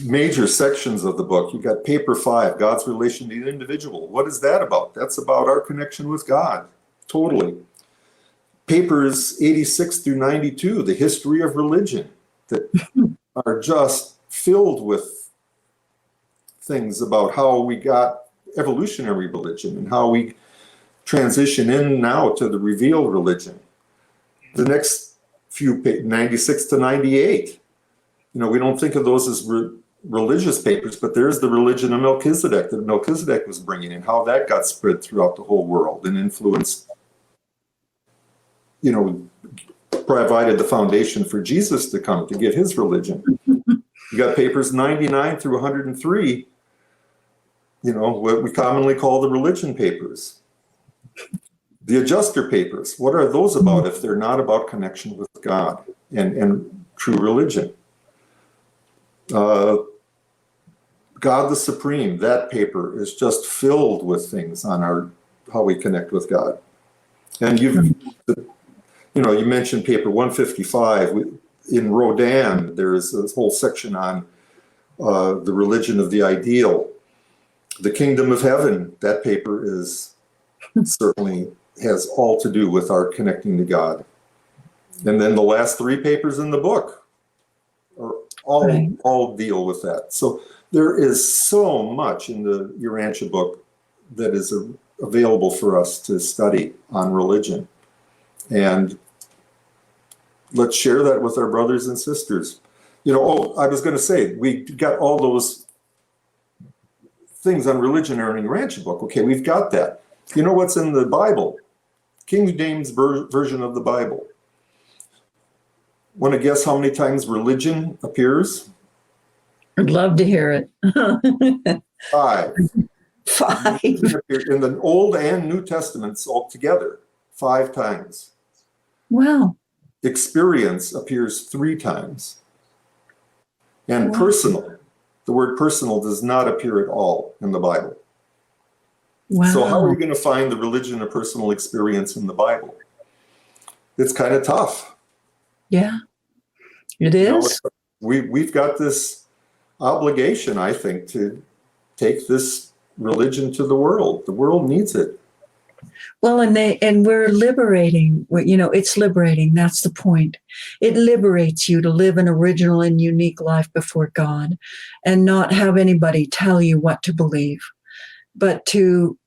[SPEAKER 2] major sections of the book. You've got paper 5, God's relation to the individual. What is that about? That's about our connection with God. Totally. Papers 86 through 92, the history of religion, that are just filled with things about how we got evolutionary religion and how we transition in now to the revealed religion. The next few, 96 to 98, we don't think of those as religious papers, but there's the religion of Melchizedek that Melchizedek was bringing in, how that got spread throughout the whole world and influenced, provided the foundation for Jesus to come to give his religion. You got papers 99 through 103, what we commonly call the religion papers. The adjuster papers, what are those about if they're not about connection with God and true religion? God the Supreme, that paper is just filled with things on how we connect with God. And you mentioned paper 155. In Rodin, there is this whole section on the religion of the ideal. The Kingdom of Heaven, that paper certainly has all to do with our connecting to God. And then the last 3 papers in the book are all deal with that. So there is so much in the Urantia book that is available for us to study on religion. And let's share that with our brothers and sisters. I was going to say, we got all those things on religion are in the Urantia book. Okay, we've got that. You know what's in the Bible? King James version of the Bible. Want to guess how many times religion appears?
[SPEAKER 1] I'd love to hear it.
[SPEAKER 2] 5.
[SPEAKER 1] 5.
[SPEAKER 2] In the Old and New Testaments altogether, 5 times.
[SPEAKER 1] Wow.
[SPEAKER 2] Experience appears 3 times. And personal, the word personal does not appear at all in the Bible.
[SPEAKER 1] Wow.
[SPEAKER 2] So how are we going to find the religion of personal experience in the Bible? It's kind of tough.
[SPEAKER 1] Yeah, it is.
[SPEAKER 2] We've got this obligation, I think, to take this religion to the world. The world needs it.
[SPEAKER 1] Well, and we're liberating, it's liberating. That's the point. It liberates you to live an original and unique life before God and not have anybody tell you what to believe, but to,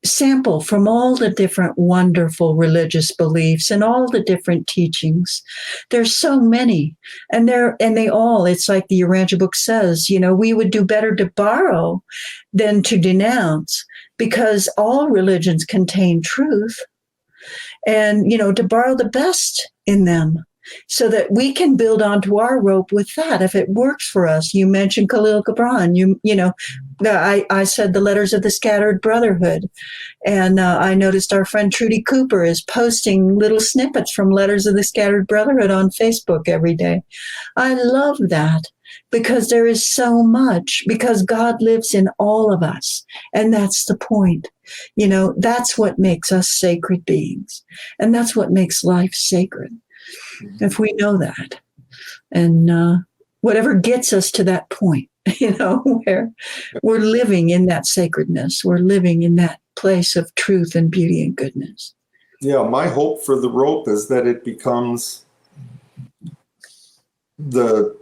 [SPEAKER 1] sample from all the different wonderful religious beliefs and all the different teachings. There's so many, and they all, it's like the Urantia book says, we would do better to borrow than to denounce, because all religions contain truth, and to borrow the best in them, so that we can build onto our rope with that if it works for us. You mentioned Khalil Gibran. I said the Letters of the Scattered Brotherhood, and I noticed our friend Trudy Cooper is posting little snippets from Letters of the Scattered Brotherhood on Facebook every day. I love that, because there is so much, because God lives in all of us, and that's the point. That's what makes us sacred beings, and that's what makes life sacred. If we know that, and whatever gets us to that point, where we're living in that sacredness, we're living in that place of truth and beauty and goodness.
[SPEAKER 2] Yeah, my hope for the rope is that it becomes the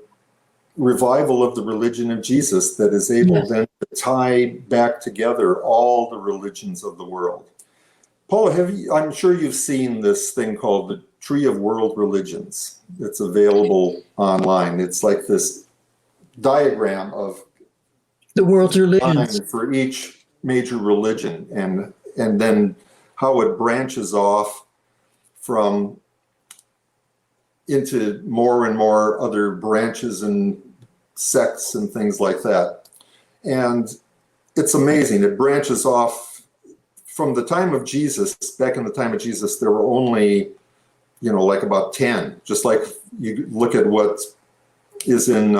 [SPEAKER 2] revival of the religion of Jesus that is able then to tie back together all the religions of the world. Paula, I'm sure you've seen this thing called the Tree of World Religions. It's available online. It's like this diagram of
[SPEAKER 1] the world's religions
[SPEAKER 2] for each major religion, and then how it branches off from into more and more other branches and sects and things like that. And it's amazing. It branches off from the time of Jesus. Back in the time of Jesus, there were only like about 10, just like you look at what is in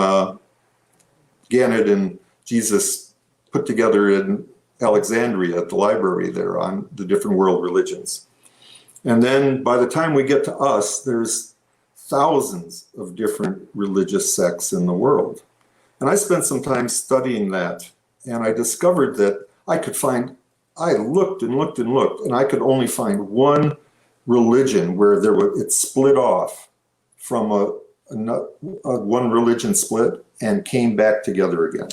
[SPEAKER 2] Gannett and Jesus put together in Alexandria at the library there on the different world religions. And then by the time we get to us, there's thousands of different religious sects in the world. And I spent some time studying that, and I discovered that I looked and looked and looked, and I could only find one religion where it split off from a one religion split and came back together again.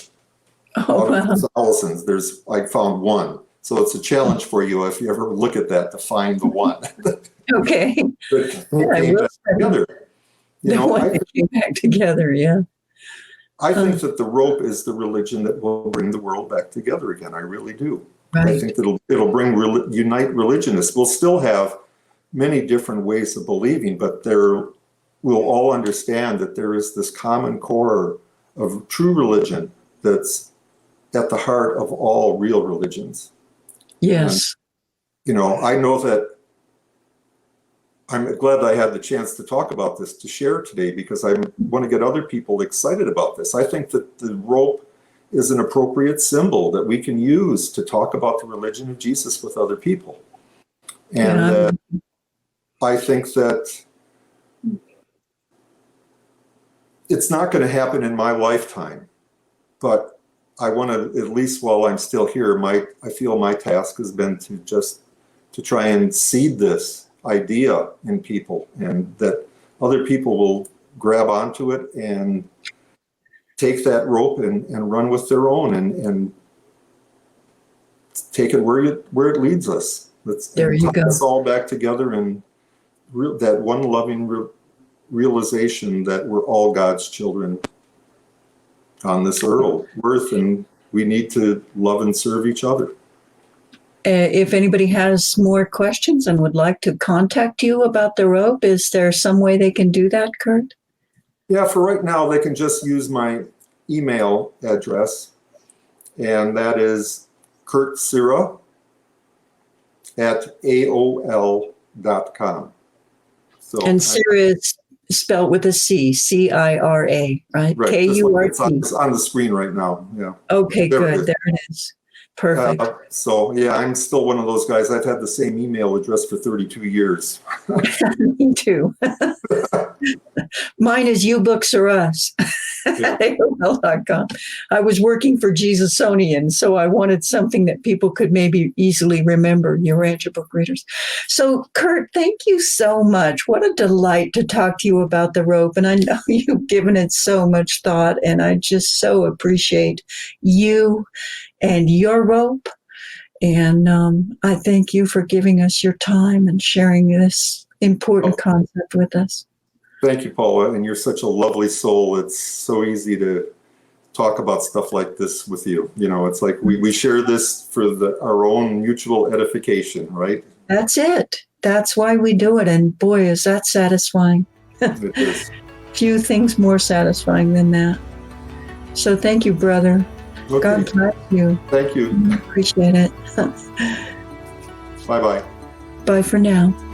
[SPEAKER 1] Oh, wow.
[SPEAKER 2] Out of thousands, I found one. So it's a challenge for you if you ever look at that to find the one.
[SPEAKER 1] Okay.
[SPEAKER 2] Came back together.
[SPEAKER 1] Came back together, yeah.
[SPEAKER 2] I think that the rope is the religion that will bring the world back together again. I really do.
[SPEAKER 1] Right.
[SPEAKER 2] I think that it'll bring unite religionists. We'll still have many different ways of believing, but we'll all understand that there is this common core of true religion that's at the heart of all real religions.
[SPEAKER 1] Yes.
[SPEAKER 2] And, I know that I'm glad I had the chance to talk about this, to share today, because I want to get other people excited about this. I think that the rope is an appropriate symbol that we can use to talk about the religion of Jesus with other people. And I think that it's not going to happen in my lifetime, but I want to, at least while I'm still here, I feel my task has been to try and seed this idea in people, and that other people will grab onto it and take that rope and run with their own and take it where it leads us.
[SPEAKER 1] There you go.
[SPEAKER 2] Us all back together in that one loving realization that we're all God's children on this earth, and we need to love and serve each other.
[SPEAKER 1] If anybody has more questions and would like to contact you about the rope, is there some way they can do that, Kurt?
[SPEAKER 2] Yeah, for right now, they can just use my email address, and that is kurtcira@aol.com. So,
[SPEAKER 1] and Cira is spelled with a C, C-I-R-A, right?
[SPEAKER 2] Right.
[SPEAKER 1] K-U-R-T.
[SPEAKER 2] It's on the screen right now. Yeah.
[SPEAKER 1] Okay, good. There it is. Perfect.
[SPEAKER 2] I'm still one of those guys. I've had the same email address for 32 years.
[SPEAKER 1] Me too. Mine is You Books or Us.
[SPEAKER 2] Yeah.
[SPEAKER 1] AOL.com. I was working for Jesusonian, so I wanted something that people could maybe easily remember, Urantia book readers. So, Kurt, thank you so much. What a delight to talk to you about the rope. And I know you've given it so much thought, and I just so appreciate you and your rope And I thank you for giving us your time and sharing this important concept with us.
[SPEAKER 2] Thank you, Paula. And you're such a lovely soul. It's so easy to talk about stuff like this with you. You know, it's like we share this for our own mutual edification, right?
[SPEAKER 1] That's it. That's why we do it. And boy, is that satisfying.
[SPEAKER 2] It is.
[SPEAKER 1] Few things more satisfying than that. So thank you, brother.
[SPEAKER 2] Okay.
[SPEAKER 1] God bless you.
[SPEAKER 2] Thank you.
[SPEAKER 1] Appreciate it.
[SPEAKER 2] Bye-bye.
[SPEAKER 1] Bye for now.